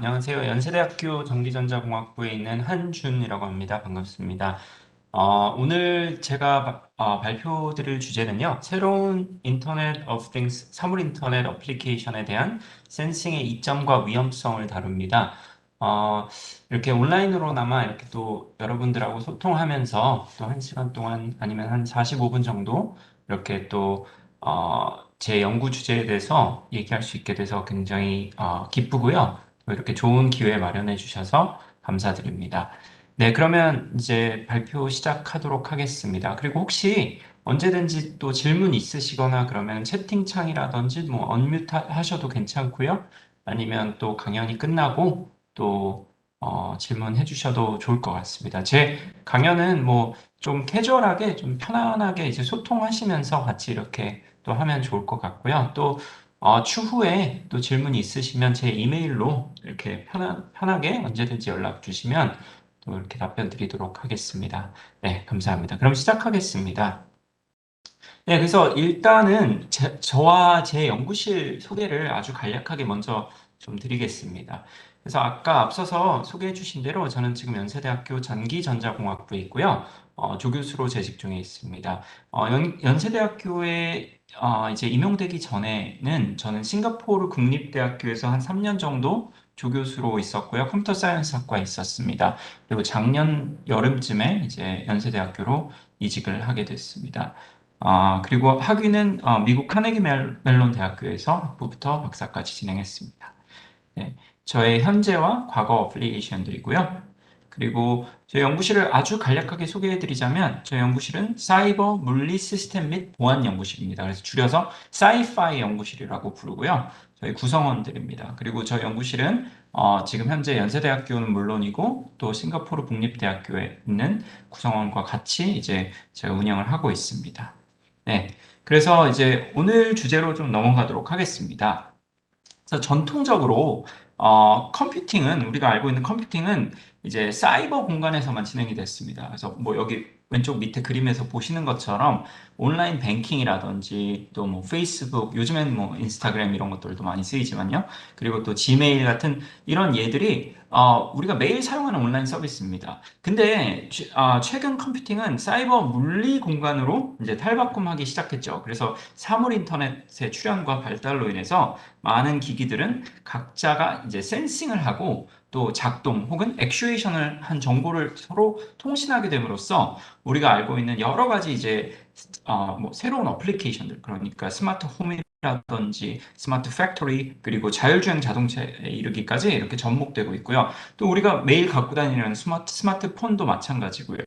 안녕하세요. 연세대학교 전기전자공학부에 있는 한준이라고 합니다. 반갑습니다. 오늘 제가 발표드릴 주제는요. 새로운 인터넷 of Things, 사물 인터넷 어플리케이션에 대한 센싱의 이점과 위험성을 다룹니다. 어, 이렇게 온라인으로나마 이렇게 또 여러분들하고 소통하면서 또 1시간 동안 아니면 한 45분 정도 이렇게 또 제 연구 주제에 대해서 얘기할 수 있게 돼서 굉장히 기쁘고요. 이렇게 좋은 기회 마련해 주셔서 감사드립니다. 네, 그러면 이제 발표 시작하도록 하겠습니다. 그리고 혹시 언제든지 또 질문 있으시거나 그러면 채팅창이라든지 뭐 언뮤트 하셔도 괜찮고요. 아니면 또 강연이 끝나고 또 질문해 주셔도 좋을 것 같습니다. 제 강연은 뭐 좀 캐주얼하게 좀 편안하게 이제 소통하시면서 같이 이렇게 또 하면 좋을 것 같고요. 또 추후에 또 질문이 있으시면 제 이메일로 이렇게 편하게 언제든지 연락 주시면 또 이렇게 답변 드리도록 하겠습니다. 네, 감사합니다. 그럼 시작하겠습니다. 네, 그래서 일단은 저와 제 연구실 소개를 아주 간략하게 먼저 좀 드리겠습니다. 그래서 아까 앞서서 소개해 주신 대로 저는 지금 연세대학교 전기전자공학부에 있고요. 조교수로 재직 중에 있습니다. 연세대학교에 이제 임용되기 전에는 저는 싱가포르 국립대학교에서 한 3년 정도 조교수로 있었고요. 컴퓨터 사이언스 학과에 있었습니다. 그리고 작년 여름쯤에 이제 연세대학교로 이직을 하게 됐습니다. 그리고 학위는 미국 카네기 멜론 대학교에서 학부부터 박사까지 진행했습니다. 네, 저의 현재와 과거 어플리케이션들이고요. 그리고 저희 연구실을 아주 간략하게 소개해드리자면 저희 연구실은 사이버 물리 시스템 및 보안 연구실입니다. 그래서 줄여서 사이파이 연구실이라고 부르고요. 저희 구성원들입니다. 그리고 저희 연구실은 지금 현재 연세대학교는 물론이고 또 싱가포르 국립대학교에 있는 구성원과 같이 이제 제가 운영을 하고 있습니다. 네, 그래서 이제 오늘 주제로 좀 넘어가도록 하겠습니다. 그래서 전통적으로 컴퓨팅은 우리가 알고 있는 컴퓨팅은 이제 사이버 공간에서만 진행이 됐습니다. 그래서 뭐 여기 왼쪽 밑에 그림에서 보시는 것처럼 온라인 뱅킹이라든지 또 뭐 페이스북, 요즘엔 뭐 인스타그램 이런 것들도 많이 쓰이지만요. 그리고 또 지메일 같은 이런 예들이 우리가 매일 사용하는 온라인 서비스입니다. 근데 최근 컴퓨팅은 사이버 물리 공간으로 이제 탈바꿈하기 시작했죠. 그래서 사물 인터넷의 출현과 발달로 인해서 많은 기기들은 각자가 이제 센싱을 하고 또 작동 혹은 액추에이션을 한 정보를 서로 통신하게 됨으로써 우리가 알고 있는 여러 가지 이제 뭐 새로운 어플리케이션들 그러니까 스마트 홈이라든지 스마트 팩토리 그리고 자율주행 자동차에 이르기까지 이렇게 접목되고 있고요. 또 우리가 매일 갖고 다니는 스마트폰도 마찬가지고요.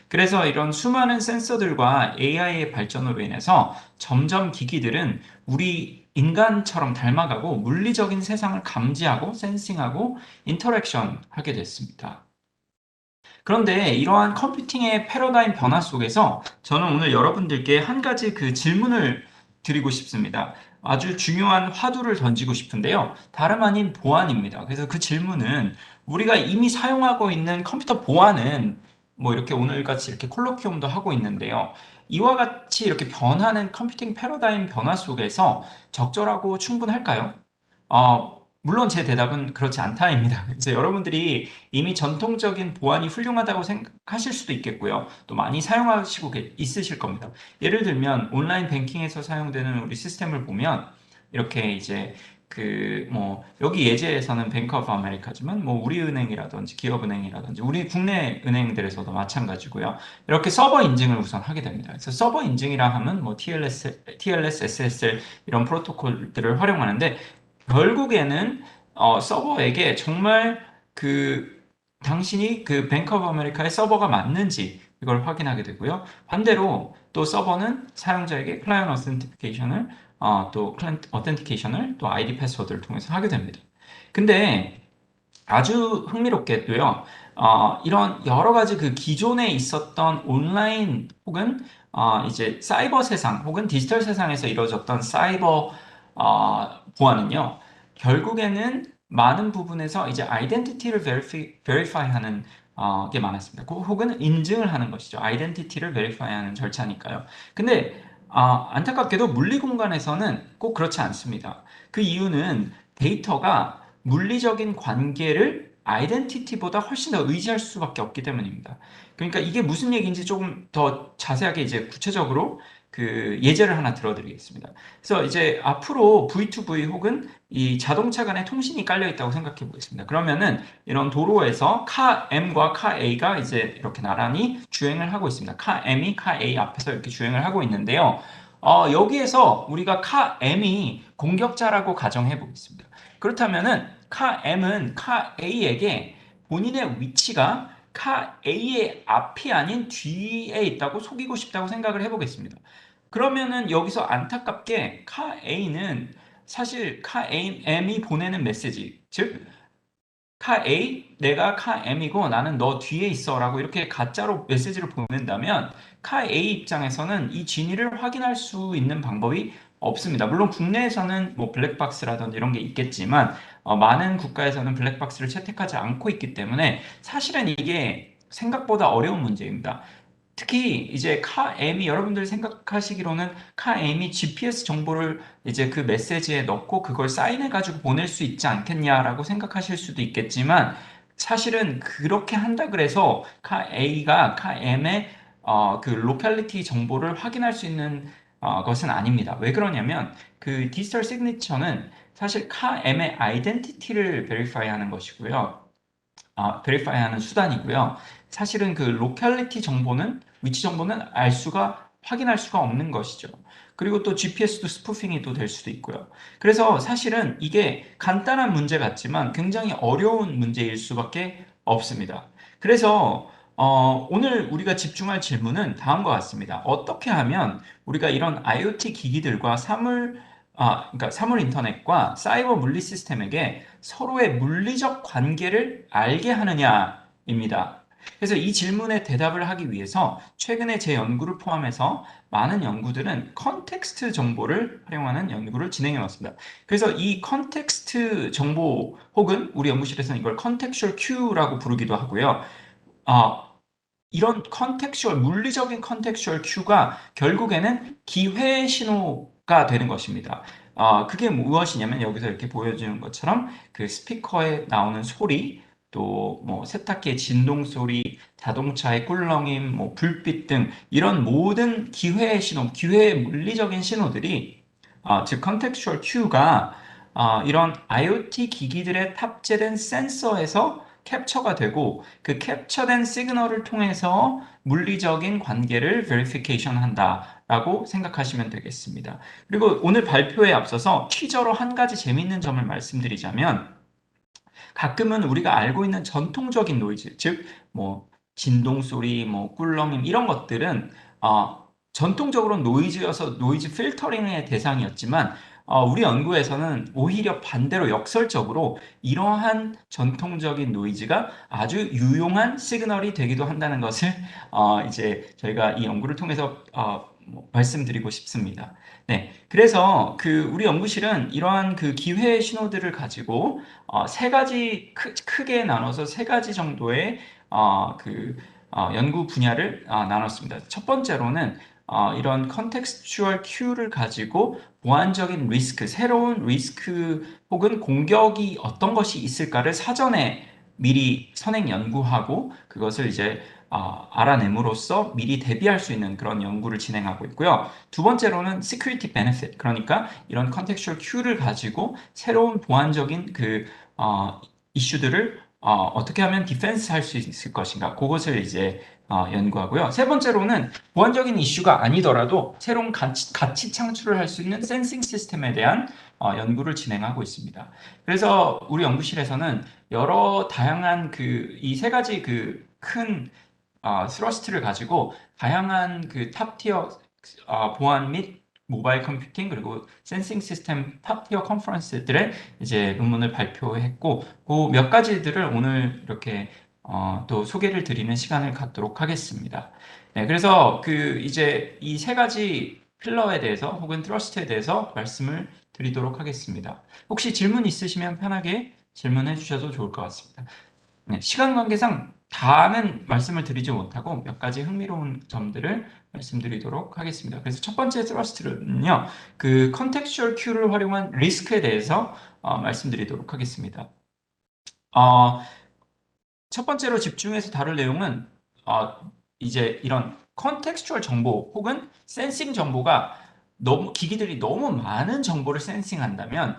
그래서 이런 수많은 센서들과 AI의 발전으로 인해서 점점 기기들은 우리 인간처럼 닮아가고 물리적인 세상을 감지하고 센싱하고 인터랙션 하게 됐습니다. 그런데 이러한 컴퓨팅의 패러다임 변화 속에서 저는 오늘 여러분들께 한 가지 그 질문을 드리고 싶습니다. 아주 중요한 화두를 던지고 싶은데요. 다름 아닌 보안입니다. 그래서 그 질문은 우리가 이미 사용하고 있는 컴퓨터 보안은 뭐 이렇게 오늘같이 이렇게 콜로퀴움도 하고 있는데요. 이와 같이 이렇게 변하는 컴퓨팅 패러다임 변화 속에서 적절하고 충분할까요? 물론 제 대답은 그렇지 않다입니다. 이제 여러분들이 이미 전통적인 보안이 훌륭하다고 생각하실 수도 있겠고요. 또 많이 사용하시고 있으실 겁니다. 예를 들면 온라인 뱅킹에서 사용되는 우리 시스템을 보면 이렇게 이제 그 뭐 여기 예제에서는 뱅크 오브 아메리카지만 뭐 우리은행이라든지 기업은행이라든지 우리 국내 은행들에서도 마찬가지고요. 이렇게 서버 인증을 우선 하게 됩니다. 그래서 서버 인증이라 하면 뭐 TLS, SSL 이런 프로토콜들을 활용하는데 결국에는 서버에게 정말 그 당신이 그 뱅크 오브 아메리카의 서버가 맞는지 이걸 확인하게 되고요. 반대로 또 서버는 사용자에게 클라이언트 어센티케이션을 또 클라이언트 어텐티케이션을 또 아이디 패스워드를 통해서 하게 됩니다. 근데 아주 흥미롭게도요. 이런 여러 가지 그 기존에 있었던 온라인 혹은 이제 사이버 세상 혹은 디지털 세상에서 이루어졌던 사이버 보안은요. 결국에는 많은 부분에서 이제 아이덴티티를 베리파이 하는 게 많았습니다. 혹은 인증을 하는 것이죠. 아이덴티티를 베리파이 하는 절차니까요. 근데 안타깝게도 물리 공간에서는 꼭 그렇지 않습니다. 그 이유는 데이터가 물리적인 관계를 아이덴티티보다 훨씬 더 의지할 수밖에 없기 때문입니다. 그러니까 이게 무슨 얘기인지 조금 더 자세하게 이제 구체적으로 그 예제를 하나 들어드리겠습니다. 그래서 이제 앞으로 V2V 혹은 이 자동차 간의 통신이 깔려 있다고 생각해 보겠습니다. 그러면은 이런 도로에서 카 M과 카 A가 이제 이렇게 나란히 주행을 하고 있습니다. 카 M이 카 A 앞에서 이렇게 주행을 하고 있는데요. 여기에서 우리가 카 M이 공격자라고 가정해 보겠습니다. 그렇다면은 카 M은 카 A에게 본인의 위치가 카 A의 앞이 아닌 뒤에 있다고 속이고 싶다고 생각을 해보겠습니다. 그러면은 여기서 안타깝게 카 A는 사실 카 M이 보내는 메시지, 즉 카 A, 내가 카 M이고 나는 너 뒤에 있어 라고 이렇게 가짜로 메시지를 보낸다면 카 A 입장에서는 이 진위를 확인할 수 있는 방법이 없습니다. 물론 국내에서는 뭐 블랙박스라든지 이런 게 있겠지만 많은 국가에서는 블랙박스를 채택하지 않고 있기 때문에 사실은 이게 생각보다 어려운 문제입니다. 특히 이제 카엠이 여러분들이 생각하시기로는 카엠이 GPS 정보를 이제 그 메시지에 넣고 그걸 사인해 가지고 보낼 수 있지 않겠냐라고 생각하실 수도 있겠지만 사실은 그렇게 한다 그래서 카A가 카엠의 그 로컬리티 정보를 확인할 수 있는 것은 아닙니다. 왜 그러냐면 그 디지털 시그니처는 사실 카엠의 아이덴티티를 베리파이 하는 것이고요. 베리파이하는 수단이고요. 사실은 그 로컬리티 정보는 위치 정보는 확인할 수가 없는 것이죠. 그리고 또 GPS도 스푸핑이 또 될 수도 있고요. 그래서 사실은 이게 간단한 문제 같지만 굉장히 어려운 문제일 수밖에 없습니다. 그래서 오늘 우리가 집중할 질문은 다음과 같습니다. 어떻게 하면 우리가 이런 IoT 기기들과 그러니까 사물 인터넷과 사이버 물리 시스템에게 서로의 물리적 관계를 알게 하느냐입니다. 그래서 이 질문에 대답을 하기 위해서 최근에 제 연구를 포함해서 많은 연구들은 컨텍스트 정보를 활용하는 연구를 진행해 왔습니다. 그래서 이 컨텍스트 정보 혹은 우리 연구실에서는 이걸 컨텍슈얼 큐라고 부르기도 하고요. 아, 이런 물리적인 컨텍슈얼 큐가 결국에는 기회 신호가 되는 것입니다. 그게 무엇이냐면 여기서 이렇게 보여주는 것처럼 그 스피커에 나오는 소리, 또 뭐 세탁기의 진동 소리, 자동차의 꿀렁임, 뭐 불빛 등 이런 모든 기회의 신호, 기회의 물리적인 신호들이 즉 컨텍슈얼 큐가 이런 IoT 기기들에 탑재된 센서에서 캡처가 되고 그 캡처된 시그널을 통해서 물리적인 관계를 베리피케이션 한다라고 생각하시면 되겠습니다. 그리고 오늘 발표에 앞서서 퀴저로 한 가지 재밌는 점을 말씀드리자면 가끔은 우리가 알고 있는 전통적인 노이즈, 즉, 뭐, 진동 소리, 뭐, 꿀렁임, 이런 것들은, 전통적으로 노이즈여서 노이즈 필터링의 대상이었지만, 우리 연구에서는 오히려 반대로 역설적으로 이러한 전통적인 노이즈가 아주 유용한 시그널이 되기도 한다는 것을, 이제 저희가 이 연구를 통해서, 말씀드리고 싶습니다. 네. 그래서 우리 연구실은 이러한 그 기회 신호들을 가지고 세 가지 크게 나눠서 세 가지 정도의 연구 분야를 나눴습니다. 첫 번째로는 이런 컨텍스추얼 큐를 가지고 보안적인 리스크, 새로운 리스크 혹은 공격이 어떤 것이 있을까를 사전에 미리 선행 연구하고 그것을 이제 알아냄으로써 미리 대비할 수 있는 그런 연구를 진행하고 있고요. 두 번째로는 security benefit, 그러니까 이런 contextual cue를 가지고 새로운 보안적인 이슈들을 어떻게 하면 디펜스 할 수 있을 것인가, 그것을 이제 연구하고요. 세 번째로는 보안적인 이슈가 아니더라도 새로운 가치 창출을 할 수 있는 센싱 시스템에 대한 연구를 진행하고 있습니다. 그래서 우리 연구실에서는 여러 다양한 이 세 가지 큰 스러스트를 가지고 다양한 탑티어 보안 및 모바일 컴퓨팅 그리고 센싱 시스템 탑티어 컨퍼런스들의 이제 논문을 발표했고 그 몇 가지들을 오늘 이렇게 또 소개를 드리는 시간을 갖도록 하겠습니다. 네, 그래서 이제 이 세 가지 필러에 대해서 혹은 트러스트에 대해서 말씀을 드리도록 하겠습니다. 혹시 질문 있으시면 편하게 질문해 주셔도 좋을 것 같습니다. 네, 시간 관계상 다는 말씀을 드리지 못하고 몇 가지 흥미로운 점들을 말씀드리도록 하겠습니다. 그래서 첫 번째 스러스트는요, 그 컨텍스추얼 큐를 활용한 리스크에 대해서 말씀드리도록 하겠습니다. 어, 첫 번째로 집중해서 다룰 내용은 어, 이제 이런 컨텍스추얼 정보 혹은 센싱 정보가 너무 기기들이 너무 많은 정보를 센싱한다면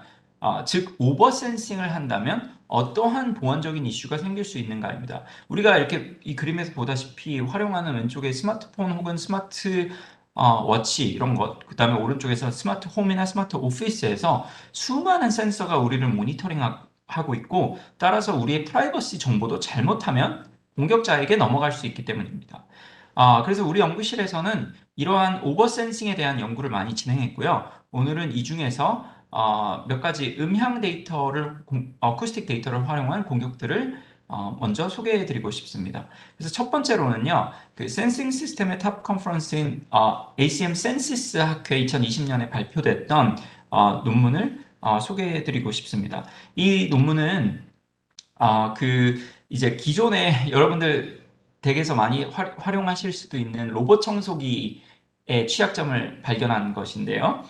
즉 오버 센싱을 한다면 어떠한 보안적인 이슈가 생길 수 있는가입니다. 우리가 이렇게 이 그림에서 보다시피 활용하는 왼쪽에 스마트폰 혹은 스마트 워치 이런 것, 그다음에 오른쪽에서 스마트 홈이나 스마트 오피스에서 수많은 센서가 우리를 모니터링하고 있고 따라서 우리의 프라이버시 정보도 잘못하면 공격자에게 넘어갈 수 있기 때문입니다. 그래서 우리 연구실에서는 이러한 오버센싱에 대한 연구를 많이 진행했고요. 오늘은 이 중에서 몇 가지 음향 데이터를, 어쿠스틱 데이터를 활용한 공격들을 먼저 소개해드리고 싶습니다. 그래서 첫 번째로는요, 그 센싱 시스템의 탑 컨퍼런스인 ACM 센시스 학회 2020년에 발표됐던 논문을 소개해드리고 싶습니다. 이 논문은 이제 기존에 여러분들 댁에서 많이 활용하실 수도 있는 로봇 청소기의 취약점을 발견한 것인데요.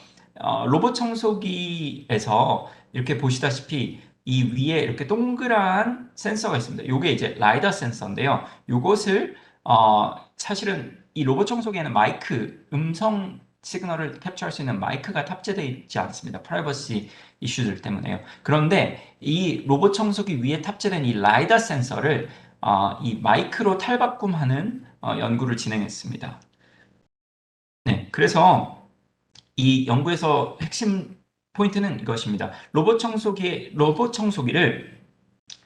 로봇 청소기에서 이렇게 보시다시피 이 위에 이렇게 동그란 센서가 있습니다. 이게 이제 라이더 센서인데요. 이것을 사실은 이 로봇 청소기에는 마이크, 음성 시그널을 캡처할 수 있는 마이크가 탑재되어 있지 않습니다. 프라이버시 이슈들 때문에요. 그런데 이 로봇 청소기 위에 탑재된 이 라이다 센서를 이 마이크로 탈바꿈하는 연구를 진행했습니다. 네, 그래서 이 연구에서 핵심 포인트는 이것입니다. 로봇 청소기를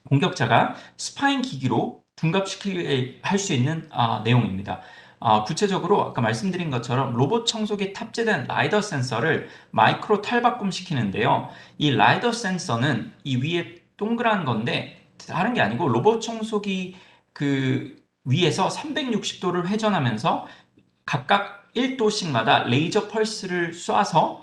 공격자가 스파잉 기기로 둔갑시키게 할 수 있는 내용입니다. 구체적으로 아까 말씀드린 것처럼 로봇 청소기에 탑재된 라이더 센서를 마이크로 탈바꿈시키는데요. 이 라이더 센서는 이 위에 동그란 건데 다른 게 아니고 로봇 청소기 그 위에서 360도를 회전하면서 각각 1도씩마다 레이저 펄스를 쏴서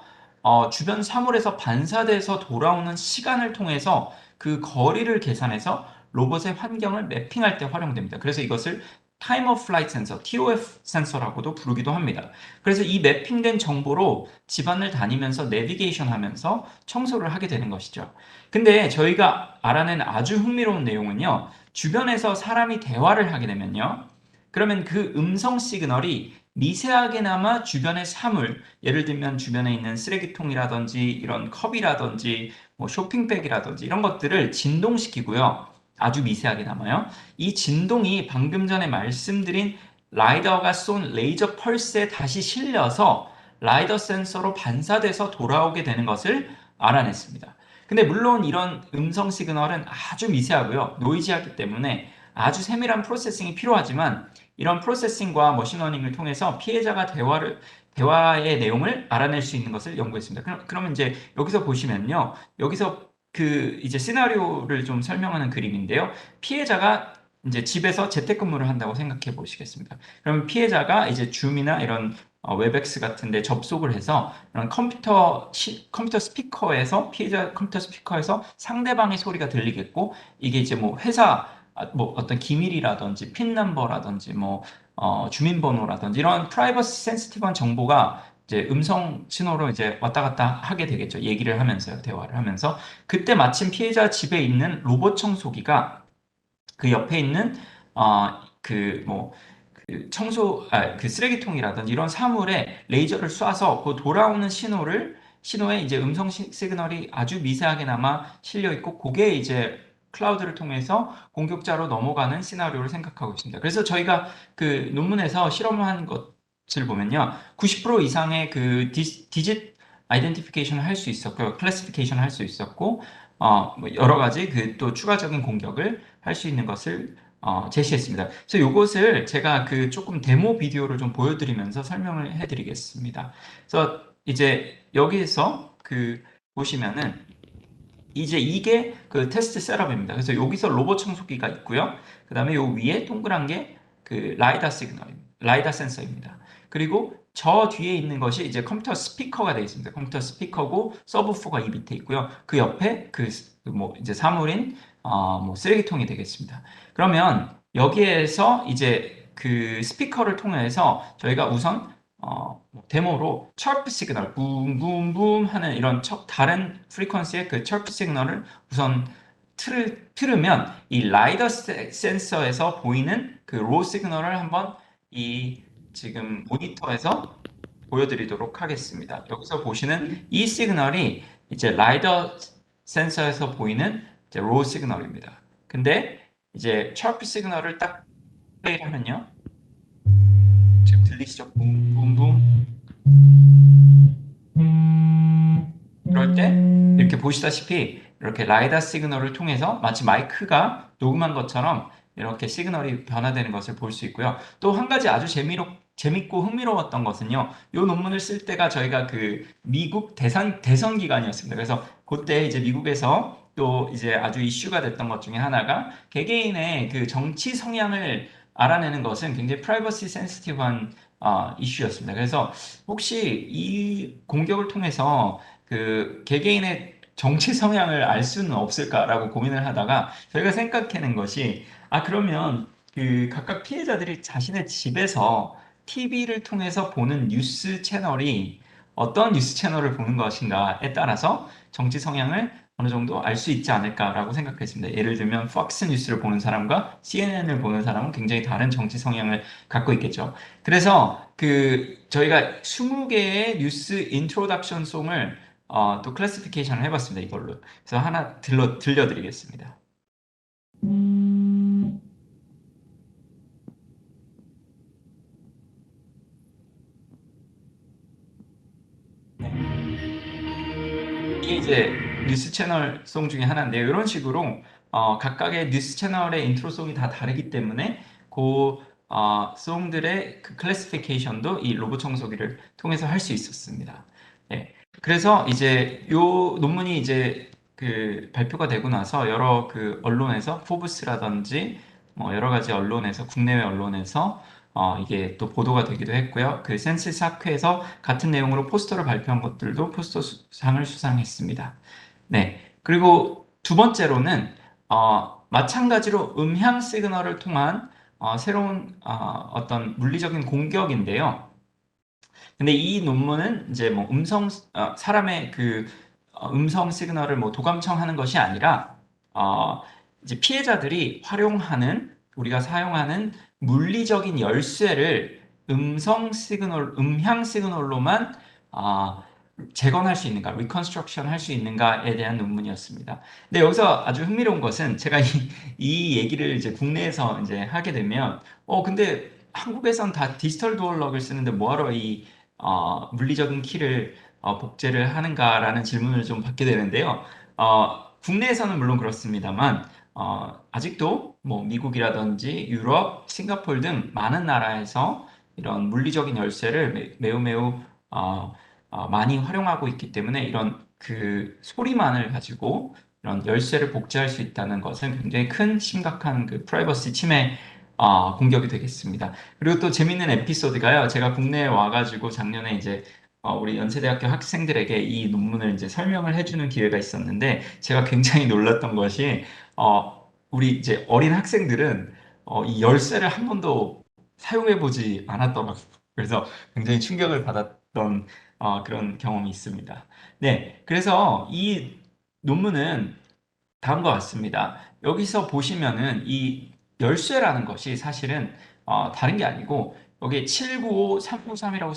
주변 사물에서 반사돼서 돌아오는 시간을 통해서 그 거리를 계산해서 로봇의 환경을 매핑할 때 활용됩니다. 그래서 이것을 Time of Flight Sensor, TOF 센서라고도 부르기도 합니다. 그래서 이 매핑된 정보로 집안을 다니면서 내비게이션 하면서 청소를 하게 되는 것이죠. 근데 저희가 알아낸 아주 흥미로운 내용은요, 주변에서 사람이 대화를 하게 되면요, 그러면 그 음성 시그널이 미세하게나마 주변의 사물, 예를 들면 주변에 있는 쓰레기통이라든지 이런 컵이라든지 뭐 쇼핑백이라든지 이런 것들을 진동시키고요. 아주 미세하게나마요. 이 진동이 방금 전에 말씀드린 라이더가 쏜 레이저 펄스에 다시 실려서 라이더 센서로 반사돼서 돌아오게 되는 것을 알아냈습니다. 근데 물론 이런 음성 시그널은 아주 미세하고요. 노이지하기 때문에 아주 세밀한 프로세싱이 필요하지만 이런 프로세싱과 머신러닝을 통해서 피해자가 대화의 내용을 알아낼 수 있는 것을 연구했습니다. 그러면 이제 여기서 보시면요. 여기서 그 이제 시나리오를 좀 설명하는 그림인데요. 피해자가 이제 집에서 재택근무를 한다고 생각해 보시겠습니다. 그러면 피해자가 이제 줌이나 이런 웹엑스 같은 데 접속을 해서 이런 컴퓨터 스피커에서 피해자 컴퓨터 스피커에서 상대방의 소리가 들리겠고 이게 이제 뭐 회사 뭐 어떤 기밀이라든지 핀 넘버라든지 뭐 주민번호라든지 이런 프라이버시 센시티브한 정보가 이제 음성 신호로 이제 왔다 갔다 하게 되겠죠. 얘기를 하면서요, 대화를 하면서. 그때 마침 피해자 집에 있는 로봇 청소기가 그 옆에 있는 뭐 그 쓰레기통이라든지 이런 사물에 레이저를 쏴서 그 돌아오는 신호에 이제 음성 시그널이 아주 미세하게나마 실려 있고 그게 이제 클라우드를 통해서 공격자로 넘어가는 시나리오를 생각하고 있습니다. 그래서 저희가 그 논문에서 실험한 것을 보면요. 90% 이상의 그 디짓 아이덴티피케이션을 할 수 있었고요. 클래시피케이션을 할 수 있었고 뭐 여러 가지 그 또 추가적인 공격을 할 수 있는 것을 제시했습니다. 그래서 이것을 제가 그 조금 데모 비디오를 좀 보여드리면서 설명을 해드리겠습니다. 그래서 이제 여기서 그 보시면은 이제 이게 그 테스트 셋업입니다. 그래서 여기서 로봇 청소기가 있고요. 그 다음에 요 위에 동그란 게 그 라이다 시그널입니다. 라이다 센서입니다. 그리고 저 뒤에 있는 것이 이제 컴퓨터 스피커가 되겠습니다. 컴퓨터 스피커고 서브우퍼가 이 밑에 있고요. 그 옆에 뭐 이제 사물인 뭐 쓰레기통이 되겠습니다. 그러면 여기에서 이제 그 스피커를 통해서 저희가 우선 뭐 데모로 철프 시그널, 붐붐붐 하는 이런 다른 프리퀀시의 그 철프 시그널을 우선 틀으면 이 라이더 센서에서 보이는 그 로우 시그널을 한번 이 지금 모니터에서 보여드리도록 하겠습니다. 여기서 보시는 이 시그널이 이제 라이더 센서에서 보이는 이제 로우 시그널입니다. 근데 이제 철프 시그널을 딱 플레이를 하면요. 지금 들리시죠? 붐붐붐. 그럴 때 이렇게 보시다시피 이렇게 라이다 시그널을 통해서 마치 마이크가 녹음한 것처럼 이렇게 시그널이 변화되는 것을 볼 수 있고요. 또 한 가지 아주 재밌고 흥미로웠던 것은요. 이 논문을 쓸 때가 저희가 그 미국 대선 기간이었습니다. 그래서 그때 이제 미국에서 또 이제 아주 이슈가 됐던 것 중에 하나가 개개인의 그 정치 성향을 알아내는 것은 굉장히 프라이버시 센시티브한 이슈였습니다. 그래서 혹시 이 공격을 통해서 그 개개인의 정치 성향을 알 수는 없을까라고 고민을 하다가 저희가 생각해낸 것이 그러면 그 각각 피해자들이 자신의 집에서 TV를 통해서 보는 뉴스 채널이 어떤 뉴스 채널을 보는 것인가에 따라서 정치 성향을 어느 정도 알 수 있지 않을까라고 생각했습니다. 예를 들면 폭스 뉴스를 보는 사람과 CNN을 보는 사람은 굉장히 다른 정치 성향을 갖고 있겠죠. 그래서 그 저희가 20개의 뉴스 인트로덕션 송을 또 클래시피케이션을 해봤습니다. 이걸로. 그래서 하나 들려드리겠습니다. 이게 이제 뉴스 채널 송 중에 하나인데요. 이런 식으로 각각의 뉴스 채널의 인트로송이 다 다르기 때문에 그 송들의 그 클래시피케이션도 이 로봇 청소기를 통해서 할 수 있었습니다. 네. 그래서 이제 요 논문이 이제 그 발표가 되고 나서 여러 그 언론에서 포브스라든지 뭐 여러 가지 언론에서 국내외 언론에서 이게 또 보도가 되기도 했고요. 그 센서스 학회에서 같은 내용으로 포스터를 발표한 것들도 포스터상을 수상했습니다. 네. 그리고 두 번째로는 마찬가지로 음향 시그널을 통한 새로운 어떤 물리적인 공격인데요. 근데 이 논문은 이제 뭐 사람의 그 음성 시그널을 뭐 도감청하는 것이 아니라 어, 이제 피해자들이 우리가 사용하는 물리적인 열쇠를 음향 시그널로만 재건할 수 있는가, 리컨스트럭션 할 수 있는가에 대한 논문이었습니다. 근데 여기서 아주 흥미로운 것은 제가 이 얘기를 이제 국내에서 이제 하게 되면, 근데 한국에선 다 디지털 도어락을 쓰는데 뭐하러 이 물리적인 키를 복제를 하는가라는 질문을 좀 받게 되는데요. 국내에서는 물론 그렇습니다만 아직도 뭐 미국이라든지 유럽, 싱가포르 등 많은 나라에서 이런 물리적인 열쇠를 매우 많이 활용하고 있기 때문에 이런 그 소리만을 가지고 이런 열쇠를 복제할 수 있다는 것은 굉장히 큰 심각한 그 프라이버시 침해 공격이 되겠습니다. 그리고 또 재밌는 에피소드가요. 제가 국내에 와가지고 작년에 이제 우리 연세대학교 학생들에게 이 논문을 이제 설명을 해주는 기회가 있었는데 제가 굉장히 놀랐던 것이 우리 이제 어린 학생들은 이 열쇠를 한 번도 사용해보지 않았더라고요. 그래서 굉장히 충격을 받았던 그런 경험이 있습니다. 네, 그래서 이 논문은 다음과 같습니다. 여기서 보시면은 이 열쇠라는 것이 사실은 다른 게 아니고 여기 795393이라고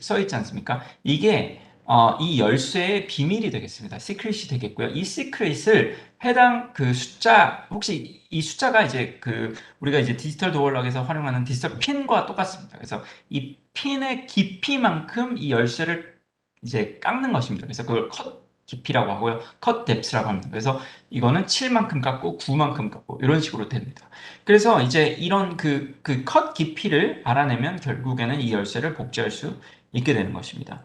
써 있지 않습니까? 이게 이 열쇠의 비밀이 되겠습니다. 시크릿이 되겠고요. 이 시크릿을 해당 그 숫자 혹시 이 숫자가 이제 그 우리가 이제 디지털 도어락에서 활용하는 디지털 핀과 똑같습니다. 그래서 이 핀의 깊이만큼 이 열쇠를 이제 깎는 것입니다. 그래서 그걸 컷 깊이라고 하고요. 컷 뎁스라고 합니다. 그래서 이거는 7만큼 깎고 9만큼 깎고 이런 식으로 됩니다. 그래서 이제 이런 그 컷 깊이를 알아내면 결국에는 이 열쇠를 복제할 수 있게 되는 것입니다.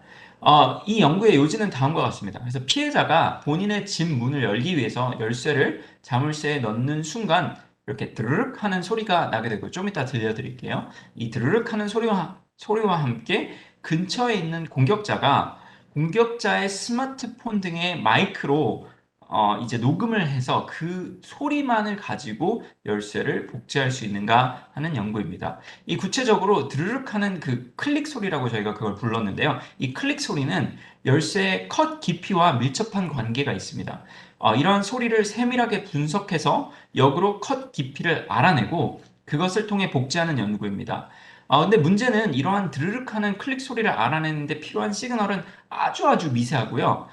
이 연구의 요지는 다음과 같습니다. 그래서 피해자가 본인의 집 문을 열기 위해서 열쇠를 자물쇠에 넣는 순간 이렇게 드르륵 하는 소리가 나게 되고 좀 이따 들려드릴게요. 이 드르륵 하는 소리와 함께 근처에 있는 공격자의 스마트폰 등의 마이크로 이제 녹음을 해서 그 소리만을 가지고 열쇠를 복제할 수 있는가 하는 연구입니다. 이 구체적으로 드르륵 하는 그 클릭 소리라고 저희가 그걸 불렀는데요. 이 클릭 소리는 열쇠의 컷 깊이와 밀접한 관계가 있습니다. 이러한 소리를 세밀하게 분석해서 역으로 컷 깊이를 알아내고 그것을 통해 복제하는 연구입니다. 근데 문제는 이러한 드르륵 하는 클릭 소리를 알아내는데 필요한 시그널은 아주 미세하고요.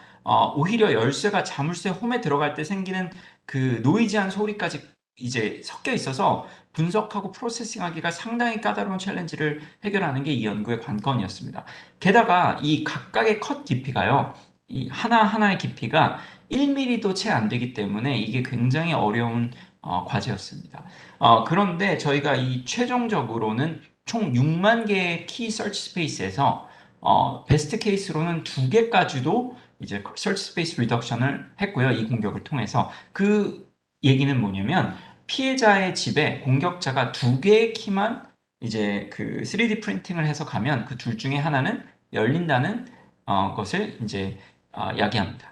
오히려 열쇠가 자물쇠 홈에 들어갈 때 생기는 그 노이즈한 소리까지 이제 섞여 있어서 분석하고 프로세싱하기가 상당히 까다로운 챌린지를 해결하는 게 이 연구의 관건이었습니다. 게다가 이 각각의 컷 깊이가요, 이 하나하나의 깊이가 1mm도 채 안 되기 때문에 이게 굉장히 어려운 과제였습니다. 그런데 저희가 이 최종적으로는 총 6만 개의 키 서치 스페이스에서 베스트 케이스로는 2개까지도 이제 서치 스페이스 리덕션을 했고요. 이 공격을 통해서. 그 얘기는 뭐냐면 피해자의 집에 공격자가 2개의 키만 이제 그 3D 프린팅을 해서 가면 그 둘 중에 하나는 열린다는 것을 이제 야기합니다.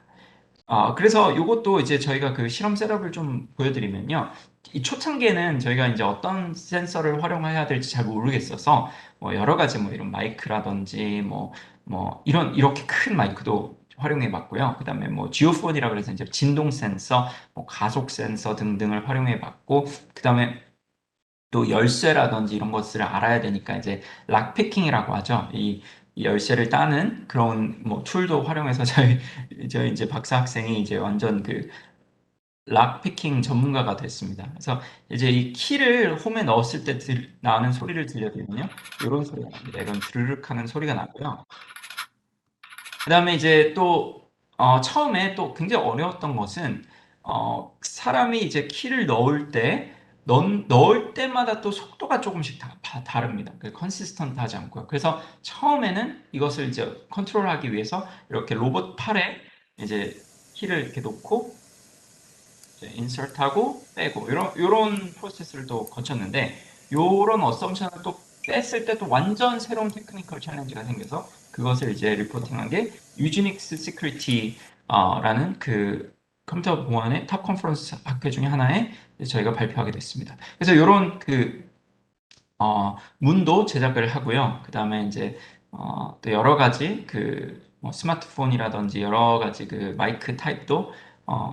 그래서 이것도 이제 저희가 그 실험 셋업을 좀 보여드리면요. 이 초창기에는 저희가 이제 어떤 센서를 활용해야 될지 잘 모르겠어서 뭐 여러 가지 뭐 이런 마이크라든지 뭐 이렇게 큰 마이크도 활용해 봤고요. 그다음에 뭐 지오폰이라 그래서 이제 진동 센서, 뭐 가속 센서 등등을 활용해 봤고, 그다음에 또 열쇠라든지 이런 것들을 알아야 되니까 이제 락피킹이라고 하죠. 이 열쇠를 따는 그런 뭐 툴도 활용해서 저희 이제 박사 학생이 이제 완전 그 락피킹 전문가가 됐습니다. 그래서 이제 이 키를 홈에 넣었을 때 나는 소리를 들려드리면요, 이런 소리가 납니다. 이런 드르륵 하는 소리가 나고요. 그다음에 이제 또 처음에 또 굉장히 어려웠던 것은 사람이 이제 키를 넣을 때마다 또 속도가 조금씩 다릅니다. 그 컨시스턴트하지 않고요. 그래서 처음에는 이것을 이제 컨트롤하기 위해서 이렇게 로봇 팔에 이제 키를 이렇게 놓고 인설트하고 빼고 이런 프로세스를 또 거쳤는데, 이런 어썸션을 또 뺐을 때 또 완전 새로운 테크니컬 챌린지가 생겨서 그것을 이제 리포팅한 게 유지닉스 시큐리티라는 그 컴퓨터 보안의 탑 컨퍼런스 학회 중에 하나에 저희가 발표하게 됐습니다. 그래서 이런 그 문도 제작을 하고요. 그 다음에 이제 또 여러 가지 그뭐 스마트폰이라든지 여러 가지 그 마이크 타입도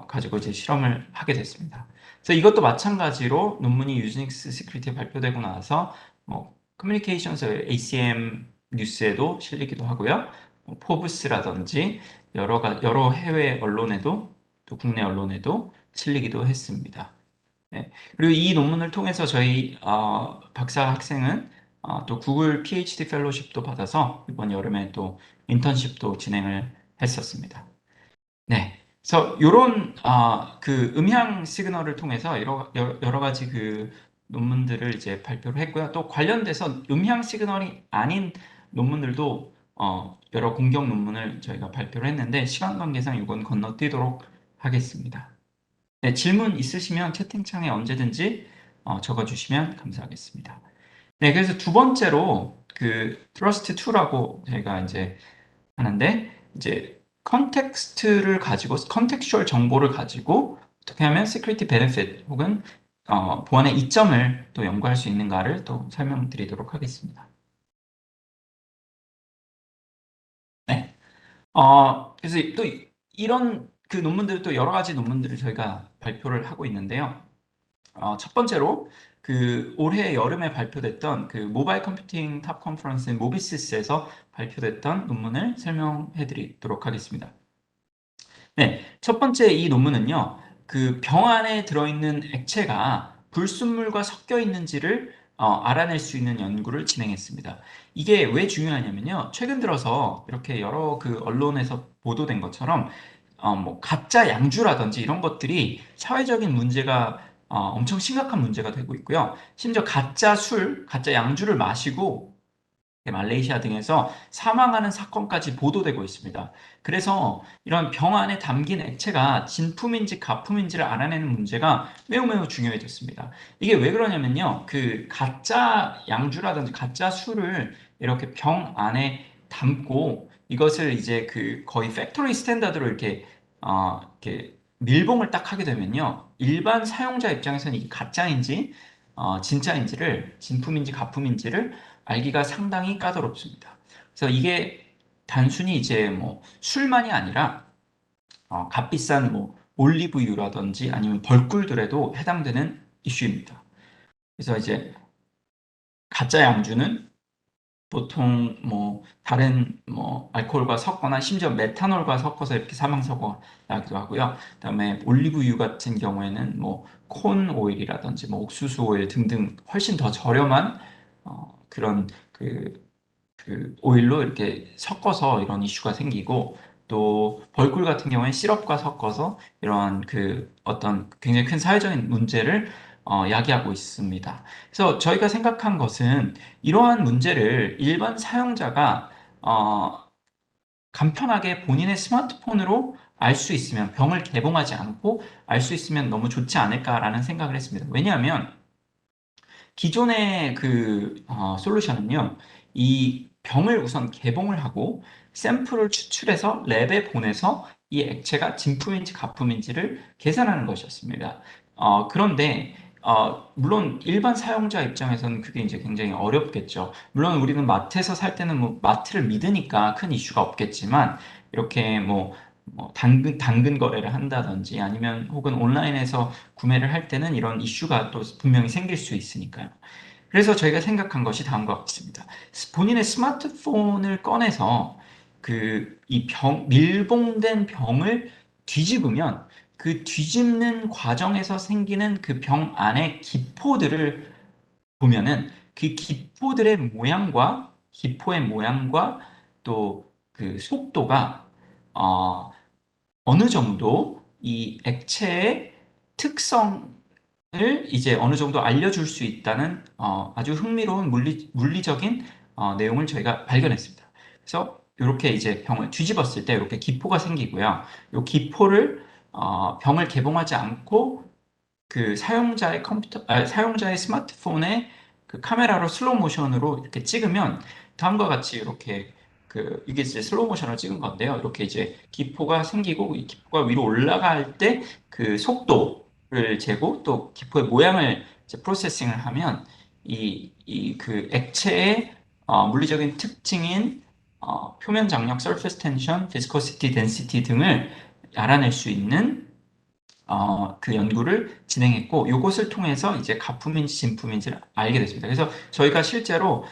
가지고 이제 실험을 하게 됐습니다. 그래서 이것도 마찬가지로 논문이 유즈닉스 시큐리티에 발표되고 나서 뭐 커뮤니케이션스 ACM 뉴스에도 실리기도 하고요. 뭐 포브스라든지 여러 해외 언론에도 또 국내 언론에도 실리기도 했습니다. 네. 그리고 이 논문을 통해서 저희 박사 학생은 또 구글 PhD 펠로십도 받아서 이번 여름에 또 인턴십도 진행을 했었습니다. 네. 그래서 이런 그 음향 시그널을 통해서 여러 가지 그 논문들을 이제 발표를 했고요. 또 관련돼서 음향 시그널이 아닌 논문들도 여러 공격 논문을 저희가 발표를 했는데 시간 관계상 이건 건너뛰도록 하겠습니다. 네, 질문 있으시면 채팅창에 언제든지 적어주시면 감사하겠습니다. 네, 그래서 두 번째로 그 트러스트 2라고 저희가 이제 하는데, 이제 컨텍스추얼 정보를 가지고 어떻게 하면 시큐리티 베네핏 혹은 보안의 이점을 또 연구할 수 있는가를 또 설명드리도록 하겠습니다. 네. 그래서 또 이런 그 논문들, 또 여러 가지 논문들을 저희가 발표를 하고 있는데요. 첫 번째로 그 올해 여름에 발표됐던 그 모바일 컴퓨팅 탑 컨퍼런스인 모비시스에서 발표됐던 논문을 설명해 드리도록 하겠습니다. 네, 첫 번째 이 논문은요, 그 병 안에 들어있는 액체가 불순물과 섞여 있는지를 알아낼 수 있는 연구를 진행했습니다. 이게 왜 중요하냐면요, 최근 들어서 이렇게 여러 그 언론에서 보도된 것처럼 뭐 가짜 양주라든지 이런 것들이 사회적인 문제가 엄청 심각한 문제가 되고 있고요. 심지어 가짜 양주를 마시고 말레이시아 등에서 사망하는 사건까지 보도되고 있습니다. 그래서 이런 병 안에 담긴 액체가 진품인지 가품인지를 알아내는 문제가 매우 중요해졌습니다. 이게 왜 그러냐면요, 그 가짜 양주라든지 가짜 술을 이렇게 병 안에 담고 이것을 이제 그 거의 팩토리 스탠다드로 이렇게 밀봉을 딱 하게 되면요. 일반 사용자 입장에서는 이게 가짜인지, 진짜인지를, 진품인지 가품인지를 알기가 상당히 까다롭습니다. 그래서 이게 단순히 이제 뭐 술만이 아니라, 값비싼 뭐 올리브유라든지 아니면 벌꿀들에도 해당되는 이슈입니다. 그래서 이제 가짜 양주는 보통 뭐 다른 뭐 알코올과 섞거나 심지어 메탄올과 섞어서 이렇게 사망 사고가 나기도 하고요. 그다음에 올리브유 같은 경우에는 뭐 콘 오일이라든지 뭐 옥수수 오일 등등 훨씬 더 저렴한 그런 그 오일로 이렇게 섞어서 이런 이슈가 생기고, 또 벌꿀 같은 경우에 시럽과 섞어서 이러한 그 어떤 굉장히 큰 사회적인 문제를 야기하고 있습니다. 그래서 저희가 생각한 것은 이러한 문제를 일반 사용자가 간편하게 본인의 스마트폰으로 알 수 있으면, 병을 개봉하지 않고 알 수 있으면 너무 좋지 않을까라는 생각을 했습니다. 왜냐하면 기존의 솔루션은요, 이 병을 우선 개봉을 하고 샘플을 추출해서 랩에 보내서 이 액체가 진품인지 가품인지를 계산하는 것이었습니다. 그런데 물론 일반 사용자 입장에서는 그게 이제 굉장히 어렵겠죠. 물론 우리는 마트에서 살 때는 뭐 마트를 믿으니까 큰 이슈가 없겠지만, 이렇게 뭐 당근 거래를 한다든지 아니면 혹은 온라인에서 구매를 할 때는 이런 이슈가 또 분명히 생길 수 있으니까요. 그래서 저희가 생각한 것이 다음과 같습니다. 본인의 스마트폰을 꺼내서 밀봉된 병을 뒤집으면 그 뒤집는 과정에서 생기는 그 병 안의 기포들을 보면은 그 기포의 모양과 또 그 속도가 어, 어느 정도 이 액체의 특성을 이제 어느 정도 알려줄 수 있다는 아주 흥미로운 물리적인 내용을 저희가 발견했습니다. 그래서 이렇게 이제 병을 뒤집었을 때 이렇게 기포가 생기고요. 이 기포를 병을 개봉하지 않고 그 사용자의 스마트폰에 그 카메라로 슬로우 모션으로 이렇게 찍으면 다음과 같이 이렇게 이게 이제 슬로우 모션을 찍은 건데요. 이렇게 이제 기포가 생기고 이 기포가 위로 올라갈 때 그 속도를 재고 또 기포의 모양을 이제 프로세싱을 하면 그 액체의 물리적인 특징인 표면 장력, surface tension, viscosity, density 등을 알아낼 수 있는 그 연구를 진행했고, 이것을 통해서 이제 가품인지 진품인지를 알게 됐습니다. 그래서 저희가 실제로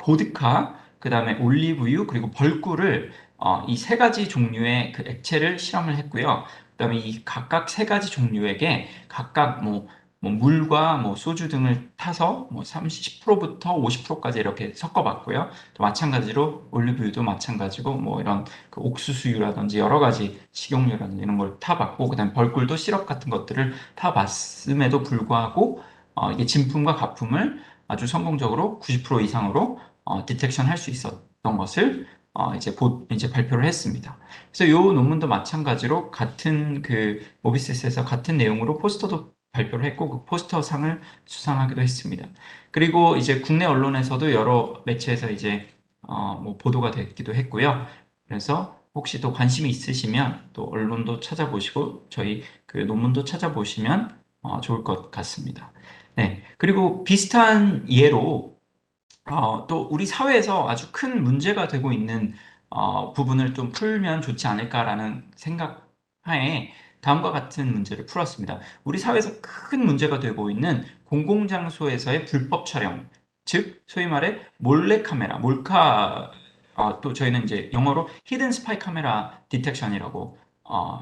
보드카, 그 다음에 올리브유, 그리고 벌꿀을 이 세 가지 종류의 그 액체를 실험을 했고요. 그 다음에 이 각각 세 가지 종류에게 각각 뭐 물과 뭐 소주 등을 타서 뭐 30%부터 50%까지 이렇게 섞어봤고요. 또 마찬가지로 올리브유도 마찬가지고 뭐 이런 그 옥수수유라든지 여러 가지 식용유라든지 이런 걸 타봤고, 그다음에 벌꿀도 시럽 같은 것들을 타봤음에도 불구하고 이게 진품과 가품을 아주 성공적으로 90% 이상으로 디텍션 할 수 있었던 것을 이제 발표를 했습니다. 그래서 이 논문도 마찬가지로 같은 그 모비스에서 같은 내용으로 포스터도 발표를 했고 그 포스터 상을 수상하기도 했습니다. 그리고 이제 국내 언론에서도 여러 매체에서 이제 뭐 보도가 됐기도 했고요. 그래서 혹시 또 관심이 있으시면 또 언론도 찾아보시고 저희 그 논문도 찾아보시면 좋을 것 같습니다. 네. 그리고 비슷한 예로 또 우리 사회에서 아주 큰 문제가 되고 있는 부분을 좀 풀면 좋지 않을까라는 생각 하에 다음과 같은 문제를 풀었습니다. 우리 사회에서 큰 문제가 되고 있는 공공장소에서의 불법 촬영, 즉 소위 말해 몰래카메라, 몰카, 또 저희는 이제 영어로 히든 스파이 카메라 디텍션이라고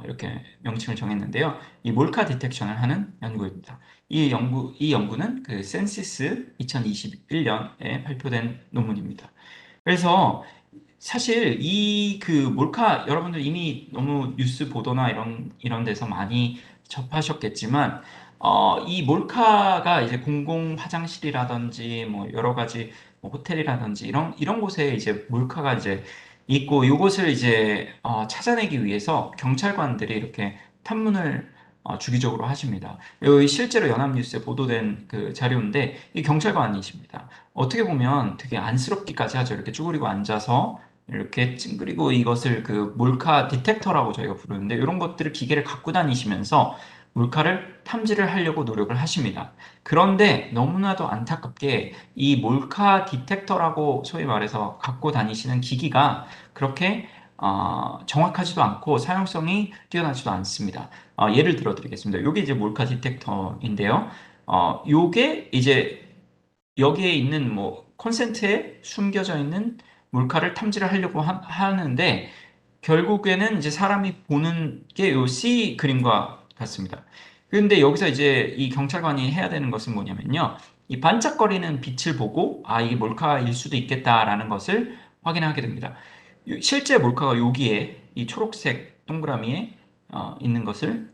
이렇게 명칭을 정했는데요. 이 몰카 디텍션을 하는 연구입니다. 이 연구는 그 센시스 2021년에 발표된 논문입니다. 그래서 사실 이 그 몰카 여러분들 이미 너무 뉴스 보도나 이런 데서 많이 접하셨겠지만 이 몰카가 이제 공공 화장실이라든지 뭐 여러 가지 뭐 호텔이라든지 이런 곳에 이제 몰카가 이제 있고 이것을 이제 찾아내기 위해서 경찰관들이 이렇게 탐문을 주기적으로 하십니다. 여기 실제로 연합뉴스에 보도된 그 자료인데 이 경찰관이십니다. 어떻게 보면 되게 안쓰럽기까지 하죠. 이렇게 쭈그리고 앉아서 이렇게 그리고 이것을 그 몰카 디텍터라고 저희가 부르는데 이런 것들을 기계를 갖고 다니시면서 몰카를 탐지를 하려고 노력을 하십니다. 그런데 너무나도 안타깝게 이 몰카 디텍터라고 소위 말해서 갖고 다니시는 기기가 그렇게 정확하지도 않고 사용성이 뛰어나지도 않습니다. 예를 들어 드리겠습니다. 이게 이제 몰카 디텍터인데요. 요게 이제 여기에 있는 뭐 콘센트에 숨겨져 있는 몰카를 탐지를 하려고 하는데 결국에는 이제 사람이 보는 게 요 C 그림과 같습니다. 근데 여기서 이제 이 경찰관이 해야 되는 것은 뭐냐면요. 이 반짝거리는 빛을 보고 이게 몰카일 수도 있겠다라는 것을 확인하게 됩니다. 실제 몰카가 여기에 이 초록색 동그라미에 있는 것을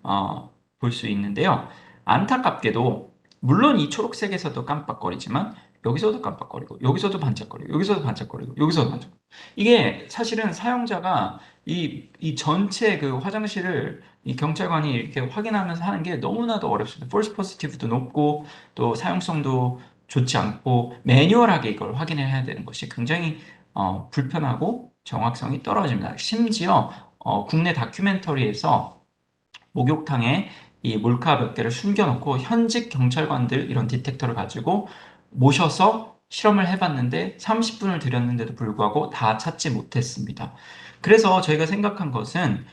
볼 수 있는데요. 안타깝게도 물론 이 초록색에서도 깜빡거리지만 여기서도 깜빡거리고 여기서도 반짝거리고 여기서도 반짝거리고 여기서도 반짝거리고 이게 사실은 사용자가 이 전체 그 화장실을 이 경찰관이 이렇게 확인하면서 하는 게 너무나도 어렵습니다. false positive도 높고 또 사용성도 좋지 않고 매뉴얼하게 이걸 확인해야 되는 것이 굉장히 불편하고 정확성이 떨어집니다. 심지어 국내 다큐멘터리에서 목욕탕에 이 몰카 몇 개를 숨겨놓고 현직 경찰관들 이런 디텍터를 가지고 모셔서 실험을 해봤는데 30분을 들였는데도 불구하고 다 찾지 못했습니다. 그래서 저희가 생각한 것은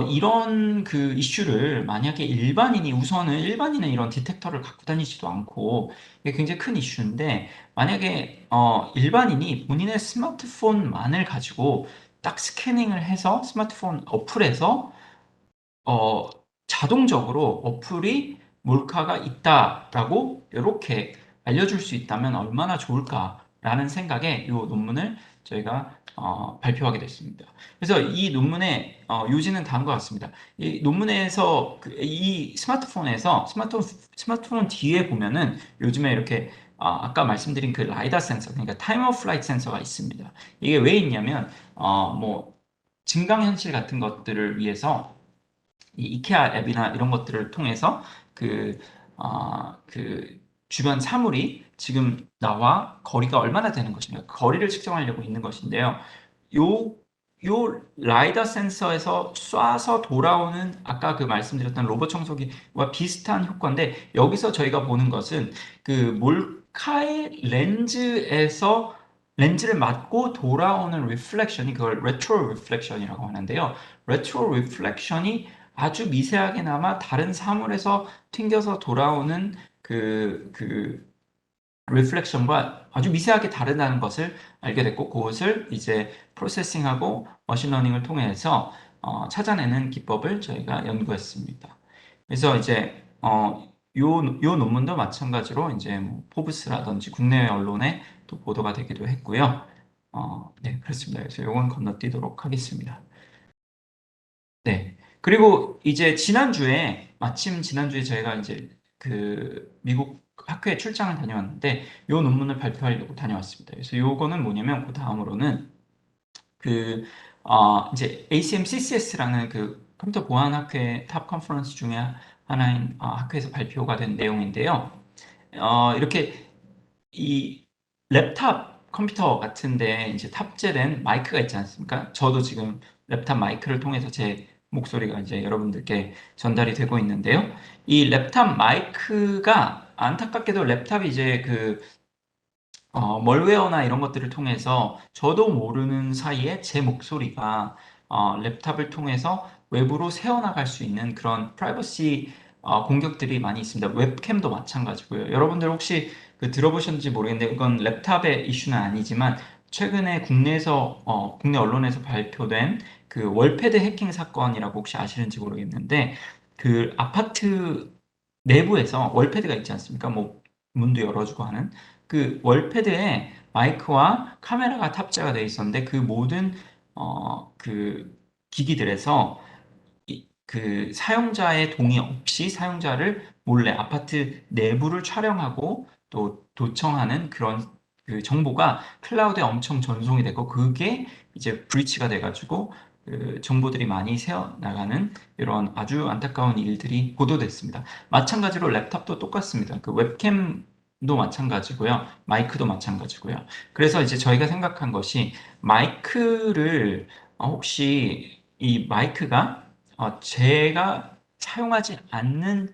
이런 그 이슈를 만약에 우선은 일반인은 이런 디텍터를 갖고 다니지도 않고 이게 굉장히 큰 이슈인데 만약에 일반인이 본인의 스마트폰만을 가지고 딱 스캐닝을 해서 스마트폰 어플에서 어, 자동적으로 어플이 몰카가 있다라고 이렇게 알려줄 수 있다면 얼마나 좋을까라는 생각에 이 논문을 저희가 발표하게 됐습니다. 그래서 이 논문의 요지는 다음과 같습니다. 이 논문에서 이 스마트폰 뒤에 보면은 요즘에 이렇게 아까 말씀드린 그 라이다 센서, 그러니까 타임 오브 플라이트 센서가 있습니다. 이게 왜 있냐면 뭐 증강현실 같은 것들을 위해서 이 이케아 앱이나 이런 것들을 통해서 그, 그 주변 사물이 지금 나와 거리가 얼마나 되는 것인가, 그 거리를 측정하려고 있는 것인데요. 요, 요 라이더 센서에서 쏴서 돌아오는 아까 그 말씀드렸던 로봇 청소기와 비슷한 효과인데 여기서 저희가 보는 것은 그 몰카의 렌즈를 맞고 돌아오는 리플렉션이 그걸 레트로 리플렉션이라고 하는데요. 레트로 리플렉션이 아주 미세하게나마 다른 사물에서 튕겨서 돌아오는 그 리플렉션과 아주 미세하게 다르다는 것을 알게 됐고 그것을 이제 프로세싱하고 머신러닝을 통해서 찾아내는 기법을 저희가 연구했습니다. 그래서 이제 요 논문도 마찬가지로 이제 뭐 포브스라든지 국내 언론에 또 보도가 되기도 했고요. 네, 그렇습니다. 그래서 요건 건너뛰도록 하겠습니다. 네. 그리고 이제 마침 지난주에 저희가 이제 그 미국 학회에 출장을 다녀왔는데 요 논문을 발표하려고 다녀왔습니다. 그래서 요거는 뭐냐면 그 다음으로는 그 이제 ACM CCS라는 그 컴퓨터 보안 학회 탑 컨퍼런스 중에 하나인 학회에서 발표가 된 내용인데요. 이렇게 이 랩탑 컴퓨터 같은데 이제 탑재된 마이크가 있지 않습니까? 저도 지금 랩탑 마이크를 통해서 제 목소리가 이제 여러분들께 전달이 되고 있는데요. 이 랩탑 마이크가 안타깝게도 랩탑이 이제 그 멀웨어나 이런 것들을 통해서 저도 모르는 사이에 제 목소리가 랩탑을 통해서 외부로 새어나갈 수 있는 그런 프라이버시 공격들이 많이 있습니다. 웹캠도 마찬가지고요. 여러분들 혹시 그 들어보셨는지 모르겠는데 이건 랩탑의 이슈는 아니지만 최근에 국내 언론에서 발표된 그 월패드 해킹 사건이라고 혹시 아시는지 모르겠는데 그 아파트 내부에서 월패드가 있지 않습니까? 뭐 문도 열어주고 하는 그 월패드에 마이크와 카메라가 탑재가 되어 있었는데 그 모든 그 기기들에서 그 사용자의 동의 없이 사용자를 몰래 아파트 내부를 촬영하고 또 도청하는 그런 그 정보가 클라우드에 엄청 전송이 되고 그게 이제 브리치가 돼가지고 그 정보들이 많이 새어 나가는 이런 아주 안타까운 일들이 보도됐습니다. 마찬가지로 랩탑도 똑같습니다. 그 웹캠 마찬가지고요. 마이크도 마찬가지고요. 그래서 이제 저희가 생각한 것이 마이크를 혹시 이 마이크가 제가 사용하지 않는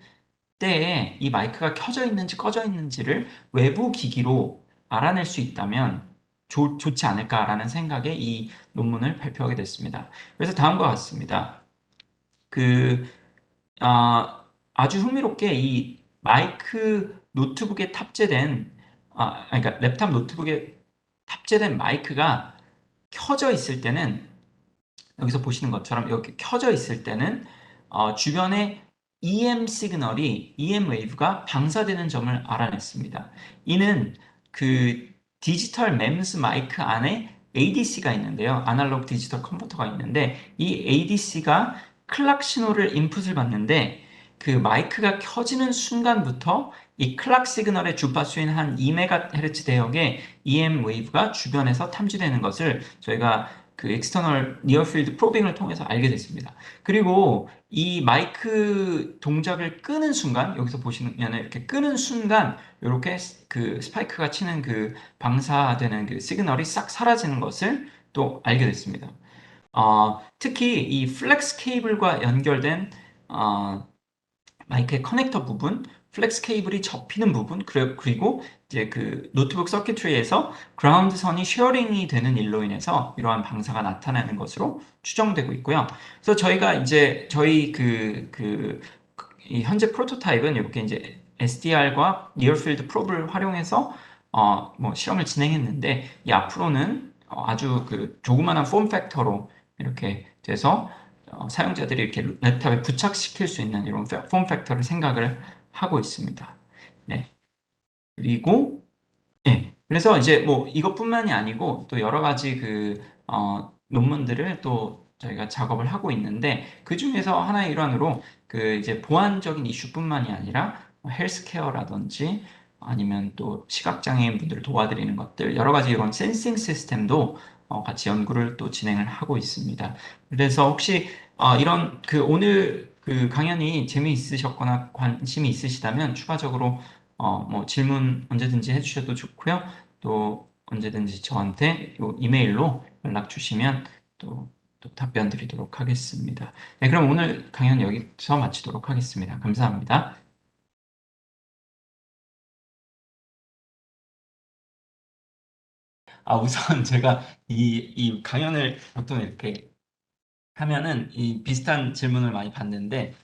때에 이 마이크가 켜져 있는지 꺼져 있는지를 외부 기기로 알아낼 수 있다면 좋지 않을까라는 생각에 이 논문을 발표하게 됐습니다. 그래서 다음과 같습니다. 그 아주 흥미롭게 이 마이크 노트북에 탑재된 그러니까 랩탑 노트북에 탑재된 마이크가 켜져 있을 때는 여기서 보시는 것처럼 이렇게 켜져 있을 때는 주변에 EM 시그널이 EM 웨이브가 방사되는 점을 알아냈습니다. 이는 그 디지털 MEMS 마이크 안에 ADC가 있는데요. 아날로그 디지털 컨버터가 있는데 이 ADC가 클락 신호를 인풋을 받는데 그 마이크가 켜지는 순간부터 이 클락 시그널의 주파수인 한 2MHz 대역의 EM 웨이브가 주변에서 탐지되는 것을 저희가 그 엑스터널 니어필드 프로빙을 통해서 알게 됐습니다. 그리고 이 마이크 동작을 끄는 순간, 여기서 보시면 이렇게 끄는 순간, 이렇게 그 스파이크가 치는 그 방사되는 그 시그널이 싹 사라지는 것을 또 알게 됐습니다. 특히 이 플렉스 케이블과 연결된 마이크의 커넥터 부분, 플렉스 케이블이 접히는 부분, 그리고 이제 그 노트북 서킷트리에서 그라운드 선이 쉐어링이 되는 일로 인해서 이러한 방사가 나타나는 것으로 추정되고 있고요. 그래서 저희가 이제 저희 이 현재 프로토타입은 이렇게 이제 SDR과 니어필드 프로브를 활용해서 뭐 실험을 진행했는데 이 앞으로는 아주 그 조그마한 폼 팩터로 이렇게 돼서 사용자들이 이렇게 랩탑에 부착시킬 수 있는 이런 폼 팩터를 생각을 하고 있습니다. 네. 그리고 네. 그래서 이제 뭐 이것뿐만이 아니고 또 여러 가지 논문들을 또 저희가 작업을 하고 있는데 그 중에서 하나의 일환으로 그 이제 보안적인 이슈뿐만이 아니라 헬스케어라든지 아니면 또 시각장애인 분들을 도와드리는 것들 여러 가지 이런 센싱 시스템도 같이 연구를 또 진행을 하고 있습니다. 그래서 혹시 이런 그 오늘 그 강연이 재미있으셨거나 관심이 있으시다면 추가적으로 뭐 질문 언제든지 해주셔도 좋고요. 또 언제든지 저한테 요 이메일로 연락 주시면 또 답변 드리도록 하겠습니다. 네, 그럼 오늘 강연 여기서 마치도록 하겠습니다. 감사합니다. 우선 제가 이 강연을 보통 이렇게 하면은 이 비슷한 질문을 많이 받는데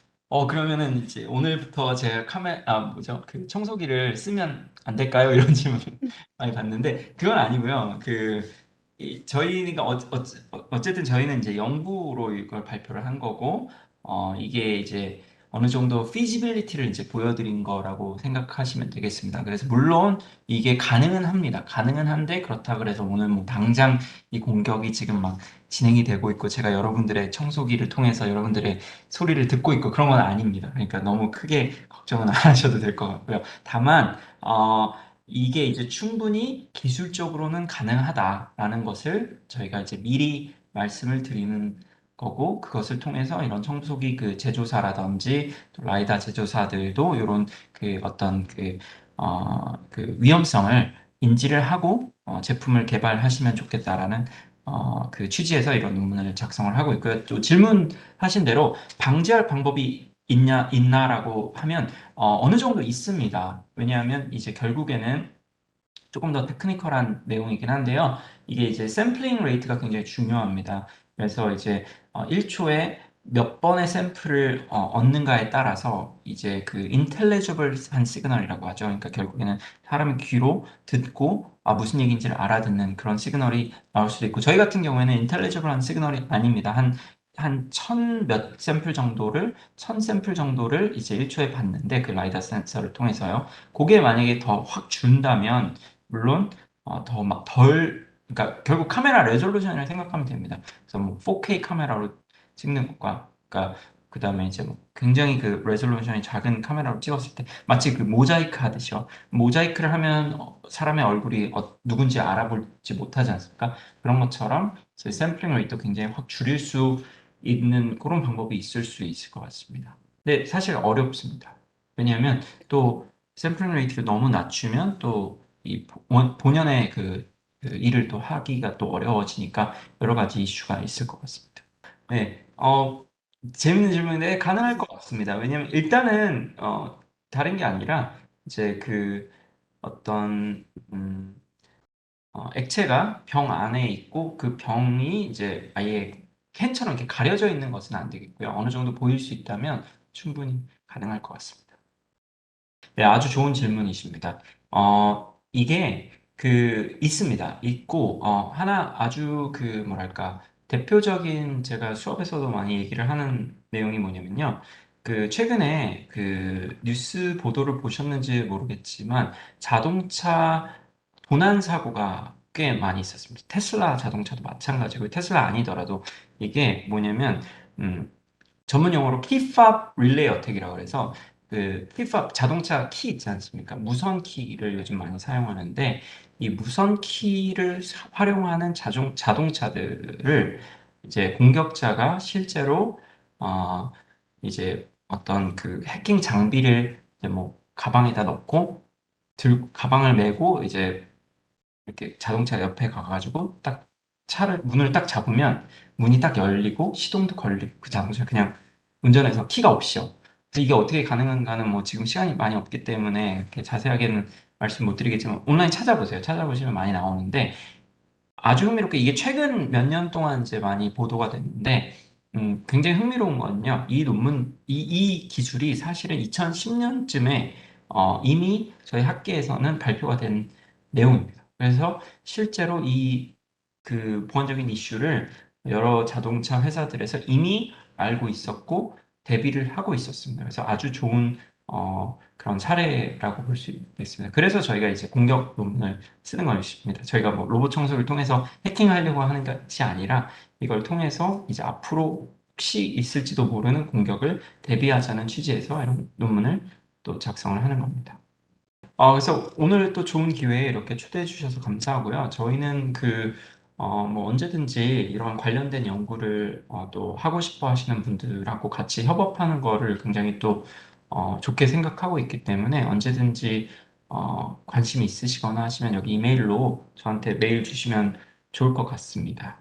그러면은 이제 오늘부터 제가 뭐죠? 그 청소기를 쓰면 안 될까요? 이런 질문을 많이 받는데 그건 아니고요. 저희가 어쨌든 저희는 이제 연구로 이걸 발표를 한 거고 이게 이제 어느 정도 피지빌리티를 이제 보여드린 거라고 생각하시면 되겠습니다. 그래서 물론 이게 가능은 합니다. 가능은 한데 그렇다 그래서 오늘 뭐 당장 이 공격이 지금 막 진행이 되고 있고 제가 여러분들의 청소기를 통해서 여러분들의 소리를 듣고 있고 그런 건 아닙니다. 그러니까 너무 크게 걱정은 안 하셔도 될 것 같고요. 다만 이게 이제 충분히 기술적으로는 가능하다라는 것을 저희가 이제 미리 말씀을 드리는 거고 그것을 통해서 이런 청소기 그 제조사라든지 또 라이다 제조사들도 이런 그 위험성을 인지를 하고 제품을 개발하시면 좋겠다라는 그 취지에서 이런 논문을 작성을 하고 있고요. 또 질문하신 대로 방지할 방법이 있나라고 하면 어느 정도 있습니다. 왜냐하면 이제 결국에는 조금 더 테크니컬한 내용이긴 한데요. 이게 이제 샘플링 레이트가 굉장히 중요합니다. 그래서 이제 1초에 몇 번의 샘플을 얻는가에 따라서 이제 그 인텔리지블한 시그널이라고 하죠. 그러니까 결국에는 사람의 귀로 듣고 무슨 얘기인지를 알아듣는 그런 시그널이 나올 수도 있고 저희 같은 경우에는 인텔리지블한 시그널이 아닙니다. 한 천 샘플 정도를 천 샘플 정도를 이제 1초에 봤는데 그 라이다 센서를 통해서요. 그게 만약에 더 확 준다면 물론 더 막 그러니까 결국 카메라 레졸루션을 생각하면 됩니다. 그래서 뭐 4K 카메라로 찍는 것과 그러니까 그다음에 이제 뭐 굉장히 그 레졸루션이 작은 카메라로 찍었을 때 마치 그 모자이크 하듯이요. 모자이크를 하면 사람의 얼굴이 누군지 알아보지 못하지 않습니까? 그런 것처럼 샘플링 레이트도 굉장히 확 줄일 수 있는 그런 방법이 있을 수 있을 것 같습니다. 근데 사실 어렵습니다. 왜냐하면 또 샘플링 레이트를 너무 낮추면 또 이 본연의 그 일을 또 하기가 또 어려워지니까 여러 가지 이슈가 있을 것 같습니다. 네, 재밌는 질문인데 가능할 것 같습니다. 왜냐면 일단은 다른 게 아니라 이제 그 어떤 액체가 병 안에 있고 그 병이 이제 아예 캔처럼 이렇게 가려져 있는 것은 안 되겠고요. 어느 정도 보일 수 있다면 충분히 가능할 것 같습니다. 네, 아주 좋은 질문이십니다. 이게 있습니다. 있고, 하나 아주 뭐랄까, 대표적인 제가 수업에서도 많이 얘기를 하는 내용이 뭐냐면요. 최근에 뉴스 보도를 보셨는지 모르겠지만 자동차 도난 사고가 꽤 많이 있었습니다. 테슬라 자동차도 마찬가지고, 테슬라 아니더라도 이게 뭐냐면, 음, 전문 용어로 키팝 릴레이 어택이라고 그래서 키팝 자동차 키 있지 않습니까? 무선 키를 요즘 많이 사용하는데 이 무선 키를 활용하는 자동차들을 이제 공격자가 실제로 어 이제 어떤 해킹 장비를 이제 뭐 가방에다 넣고 가방을 메고 이제 이렇게 자동차 옆에 가가지고 딱 문을 딱 잡으면 문이 딱 열리고 시동도 걸리고 그 자동차 그냥 운전해서 키가 없이요. 그래서 이게 어떻게 가능한가는 뭐 지금 시간이 많이 없기 때문에 이렇게 자세하게는 말씀 못 드리겠지만 온라인 찾아보세요. 찾아보시면 많이 나오는데 아주 흥미롭게 이게 최근 몇 년 동안 이제 많이 보도가 됐는데 굉장히 흥미로운 거는요. 이 기술이 사실은 2010년쯤에 이미 저희 학계에서는 발표가 된 내용입니다. 그래서 실제로 보안적인 이슈를 여러 자동차 회사들에서 이미 알고 있었고 대비를 하고 있었습니다. 그래서 아주 좋은 그런 사례라고 볼 수 있겠습니다. 그래서 저희가 이제 공격 논문을 쓰는 것입니다. 저희가 뭐 로봇 청소를 통해서 해킹하려고 하는 것이 아니라 이걸 통해서 이제 앞으로 혹시 있을지도 모르는 공격을 대비하자는 취지에서 이런 논문을 또 작성을 하는 겁니다. 그래서 오늘 또 좋은 기회에 이렇게 초대해 주셔서 감사하고요. 저희는 뭐 언제든지 이런 관련된 연구를 또 하고 싶어 하시는 분들하고 같이 협업하는 거를 굉장히 또 좋게 생각하고 있기 때문에 언제든지 관심이 있으시거나 하시면 여기 이메일로 저한테 메일 주시면 좋을 것 같습니다.